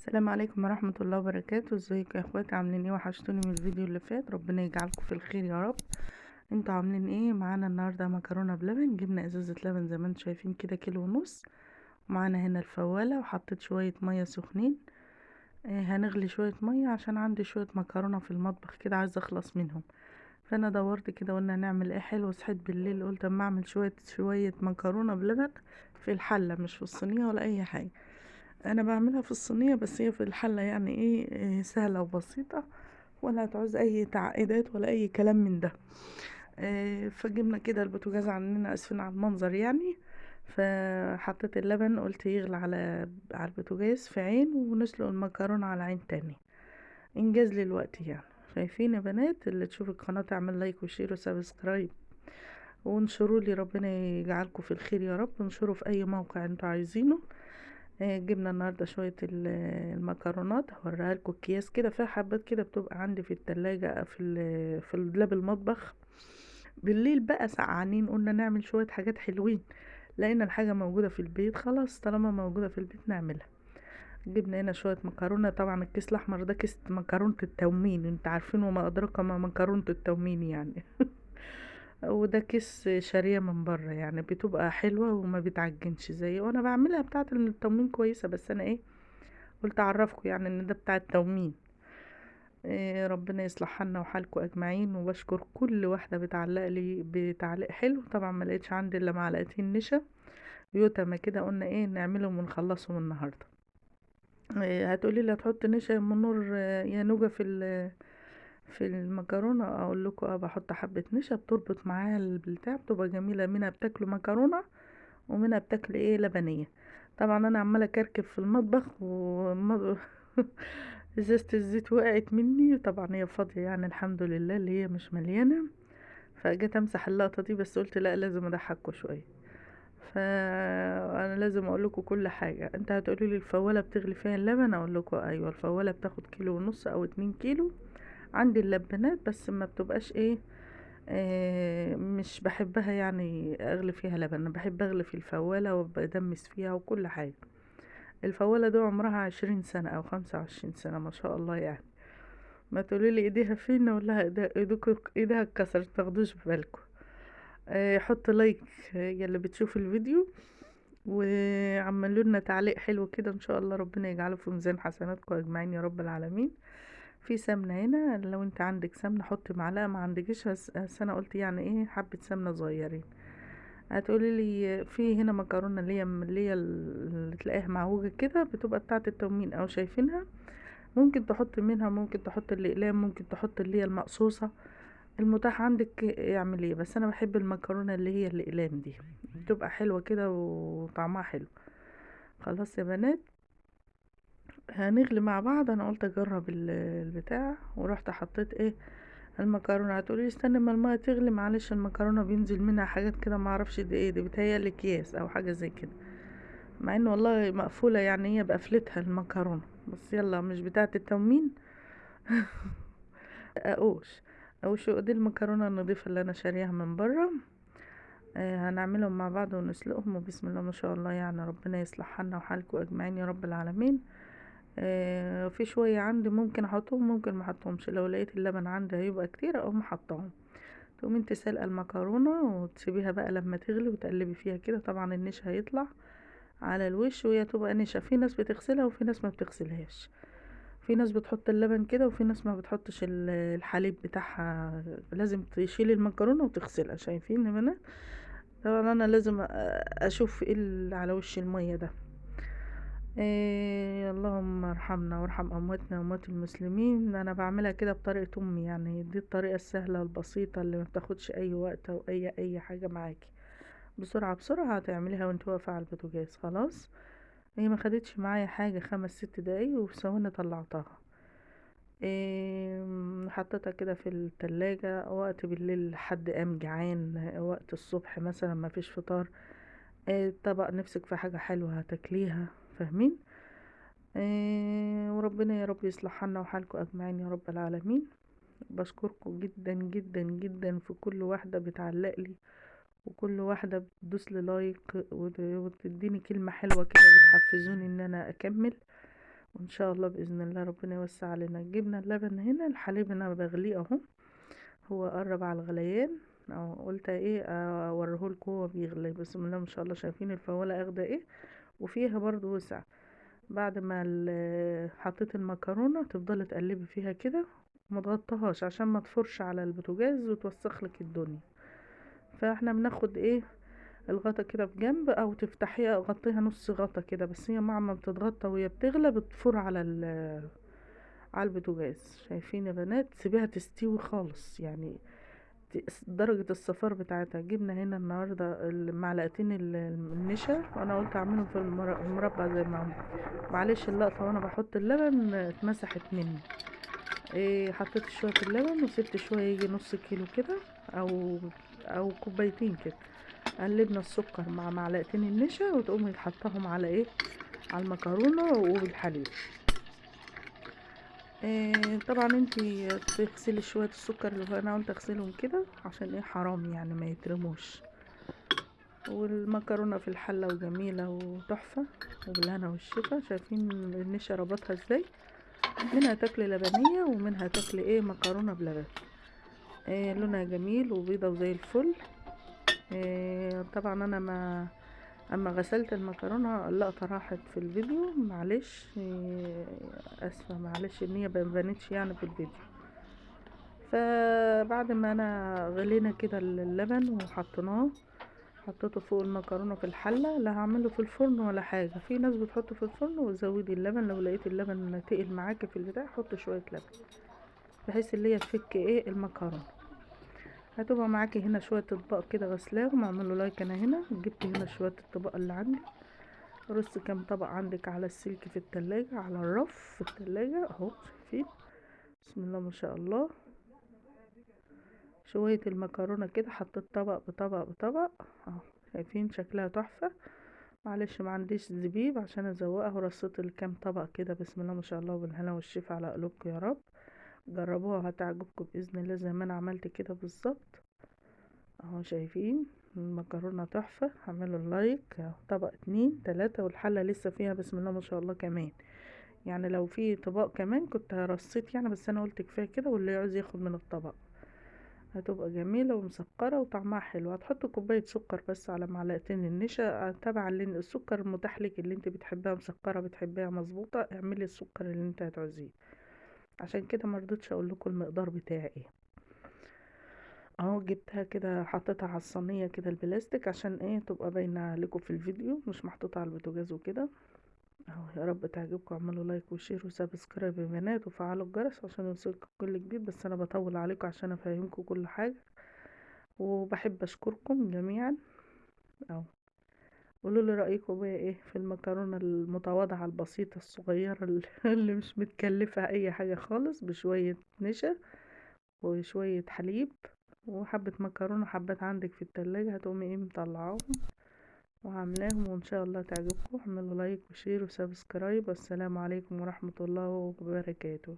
السلام عليكم ورحمة الله وبركاته. ازيكم يا اخواتي؟ عاملين ايه؟ وحشتوني من الفيديو اللي فات. ربنا يجعلكم في الخير يا رب. انتوا عاملين ايه؟ معانا النهارده مكرونه بلبن. جبنا ازازه لبن زي ما انتوا شايفين كده، كيلو ونص. ومعانا هنا الفواله، وحطيت شويه ميه سخنين. هنغلي شويه ميه عشان عندي شويه مكرونه في المطبخ كده، عايزه اخلص منهم. فانا دورت كده وقلنا نعمل ايه حلو. صحيت بالليل قلت اما اعمل شويه مكرونه بلبن في الحله، مش في الصينيه ولا اي حاجه. انا بعملها في الصينيه، بس هي في الحله يعني سهله وبسيطه، ولا هتعوز اي تعقيدات ولا اي كلام من ده. فجبنا كده البوتاجاز عننا، اسفين على المنظر يعني. فحطيت اللبن، قلت يغلى على البوتاجاز في عين، ونسلق المكرونه على عين تاني. انجاز لي الوقت يعني. شايفين يا بنات؟ اللي تشوف القناه تعمل لايك وشير وسبسكرايب، وانشروا لي. ربنا يجعلكم في الخير يا رب. انشروا في اي موقع انتوا عايزينه. جبنا النهارده شويه المكرونات. هوريها لكم اكياس كده فيها حبات كده، بتبقى عندي في التلاجة في دولاب المطبخ. بالليل بقى سقعانين، قلنا نعمل شويه حاجات حلوين. لقينا الحاجه موجوده في البيت، خلاص طالما موجوده في البيت نعملها. جبنا هنا شويه مكرونه. طبعا الكيس الاحمر ده كيس مكرونه التومين، انت عارفين وما ادراك ما مكرونه التومين يعني. وده كيس شارية من بره، يعني بتبقى حلوة وما بتعجنش زي وانا بعملها. بتاعة التومين كويسة، بس انا قلت اعرفكم يعني ان ده بتاع التومين. ربنا يصلح حالنا وحالكم اجمعين. وبشكر كل واحدة بتعلق لي بتعليق حلو. طبعا ما لقيتش عندي الا معلقتين نشا يوتما كده، قلنا نعملهم ونخلصهم النهارده. هتقولي لي هتحط نشا يا ام نور يا نوجة في المكرونه؟ اقول لكم بحط حبه نشا، بتربط معاها البتاع، بتبقى جميله. منها بتاكلوا مكرونه، ومنها بتاكل لبنيه. طبعا انا عماله اكركب في المطبخ ازازه الزيت وقعت مني. طبعا هي فاضيه يعني، الحمد لله اللي هي مش مليانه. فجيت امسح اللقطه دي، بس قلت لا، لازم اضحكوا شويه. فانا لازم اقول لكم كل حاجه. انت هتقولوا لي الفواله بتغلي فيها اللبن؟ اقول لكم ايوه، الفواله بتاخد كيلو ونص او 2 كيلو. عندي اللبنات بس ما بتبقاش مش بحبها يعني اغلي فيها لبن. انا بحب اغلي في الفوالة وبدمس فيها وكل حاجة. الفوالة دي عمرها 20 سنة او 25 سنة ما شاء الله يعني. ما تقولي لي ايديها فين؟ اقول لها ايديها اتكسرت، تاخدوش بالكم. حط لايك يا اللي بتشوف الفيديو، وعملوا لنا تعليق حلو كده ان شاء الله. ربنا يجعله في ميزان حسناتكم اجمعين يا رب العالمين. في سمنة هنا، لو انت عندك سمنة حطي معلقة، ما عندكش بس انا قلت يعني حبة سمنة صغيرين. هتقولي لي في هنا مكرونة اللي تلاقيها معوجة كده، بتبقى بتاعة التومين او شايفينها. ممكن تحط منها، ممكن تحط الاقلام، ممكن تحط اللي هي المقصوصة. المتاح عندك اعمليه. بس انا بحب المكرونة اللي هي الاقلام دي، بتبقى حلوة كده وطعمها حلو. خلاص يا بنات، هنغلي مع بعض. انا قلت اجرب البتاع، ورحت حطيت المكرونه. هتقولي استنى ما الميه تغلي. معلش، المكرونه بينزل منها حاجات كده، ما اعرفش دي دي بتهيألي اكياس او حاجه زي كده. مع ان والله مقفوله يعني، هي بقفلتها المكرونه. بس يلا، مش بتاعه التومين. اقوش اقوش دي المكرونه النظيفه اللي انا شاريها من بره. هنعملهم مع بعض ونسلقهم، وبسم الله ما شاء الله يعني. ربنا يصلح حالنا وحالكم اجمعين يا رب العالمين. في شويه عندي ممكن احطهم، ممكن ما احطهمش. لو لقيت اللبن عندي هيبقى كتير اقوم احطهم. تقومي انت سلقه المكرونه وتسيبيها بقى لما تغلي، وتقلبي فيها كده. طبعا النشا هيطلع على الوش، وهي تبقى نشا. في ناس بتغسلها وفي ناس ما بتغسلهاش. في ناس بتحط اللبن كده، وفي ناس ما بتحطش الحليب بتاعها. لازم تشيلي المكرونه وتغسلها. شايفين يا بنات؟ طبعا انا لازم اشوف ايه اللي على وش الميه ده. اللهم ارحمنا وارحم امواتنا واموات المسلمين. انا بعملها كده بطريقه امي يعني، دي الطريقه السهله البسيطه اللي ما بتاخدش اي وقت او اي حاجه معاكي. بسرعه بسرعه هتعمليها وانت واقفه على البوتاجاز. خلاص، هي ما خدتش معايا حاجه، 5 6 دقايق وفي ثواني طلعتها. حطيتها كده في التلاجة وقت بالليل حد قام جعان، وقت الصبح مثلا ما فيش فطار. طبق نفسك في حاجه حلوه هتاكليها. فاهمين؟ وربنا يا رب يصلح حالنا وحالكم اجمعين يا رب العالمين. بشكركم جدا جدا جدا في كل واحده بتعلق لي، وكل واحده بتدوس لي لايك وتديني كلمه حلوه كده، بتحفزوني ان انا اكمل. وان شاء الله باذن الله ربنا يوسع علينا. جبنا اللبن هنا، الحليب انا بغليه اهو، هو قرب على الغليان. او قلت ايه اوريهولكوا هو بيغلي. بسم الله ما شاء الله، شايفين الفوالة اخده ايه، وفيها برضو وسع. بعد ما حطيت المكرونة تفضلي تقلبي فيها كده، ما تغطيهاش عشان ما تفرش على البوتاجاز وتوسخ لك الدنيا. فاحنا بناخد ايه الغطا كده في جنب، او تفتحيها غطيها نص غطا كده، بس هي مع ما بتتغطى وهي بتغلى بتفور على على البوتاجاز. شايفين يا بنات، سيبيها تستوي خالص يعني درجة الصفار بتاعتها. جبنا هنا النهاردة معلقتين النشا، وانا قلت اعملهم في المربع زي ما هم. معلش اللقطة وانا بحط اللبن اتمسحت مني. إيه، حطيت شوية اللبن وسبت شوية يجي نص كيلو كده، او كوبايتين كده. قلبنا السكر مع معلقتين النشا وتقومي تحطهم على ايه، على المكرونة وبالحليب. إيه طبعا انتي تغسلي شوية السكر اللي هو انا قلت اغسلهم كده عشان ايه حرام يعني ما يترموش. والمكرونة في الحلة وجميلة وتحفة وبالهنا والشفا. شايفين النشا ربطها ازاي، منها تاكل لبنية ومنها تاكل ايه مكرونة بلبن. إيه لونها جميل وبيضة وزي الفل. إيه طبعا انا ما اما غسلت المكرونه اللقطه راحت في الفيديو، معلش إيه اسفه، معلش ان هي مبانتش يعني في الفيديو. فبعد ما انا غلينا كده اللبن وحطيناه، حطيته فوق المكرونه في الحله. لا هعمله في الفرن ولا حاجه، في ناس بتحطه في الفرن وتزودي اللبن. لو لقيت اللبن تقل معاكي في البتاع حط شويه لبن بحيث اللي هي تفك ايه المكرونه. هتبقى معاكي هنا شويه اطباق كده غسلاهم، اعملوا لايك. انا هنا جبت هنا شويه الطبق اللي عندي، رص كام طبق عندك على السلك في التلاجة، على الرف في التلاجة اهو. شايفين بسم الله ما شاء الله. شوية المكرونة كده حطيت طبق بطبق بطبق اهو. شايفين شكلها تحفة. معلش ما عنديش زبيب عشان ازوقها، ورصيت الكام طبق كده. بسم الله ما شاء الله، بالهنا والشفا على قلوبكم يا رب. جربوها هتعجبكم باذن الله زي ما انا عملت كده بالظبط اهو. شايفين المكرونة تحفة. اعملوا اللايك اهو، طبق 2 3 والحلة لسه فيها بسم الله ما شاء الله كمان. يعني لو في طبق كمان كنت رصيت يعني، بس انا قلت كفايه كده واللي يعوز ياخد من الطبق. هتبقى جميله ومسكره وطعمها حلو. هتحط كوبايه سكر بس على معلقتين النشا، تبع السكر المتاح لك اللي انت بتحبها مسكره بتحبها مظبوطه، اعملي السكر اللي انت هتعوزيه. عشان كده مرضتش اقول لكم المقدار بتاعي ايه اهو. جبتها كده حطيتها على الصينيه كده البلاستيك عشان ايه تبقى باينه لكم في الفيديو، مش محطوطه على البوتاجاز وكده اهو. يا رب تعجبكم، اعملوا لايك وشير وسبسكرايب يا بنات، وفعلوا الجرس عشان يوصلكم كل جديد. بس انا بطول عليكم عشان افهمكم كل حاجه، وبحب اشكركم جميعا اهو. قولوا لي رايكم بقى ايه في المكرونه المتواضعه البسيطه الصغيره اللي مش متكلفه اي حاجه خالص، بشويه نشا وشويه حليب وحبه مكرونه حبات عندك في التلاجة، هتقومي ايه مطلعاهم وعاملاهم. وان شاء الله تعجبكم. اعملوا لايك وشير وسبسكرايب. والسلام عليكم ورحمة الله وبركاته.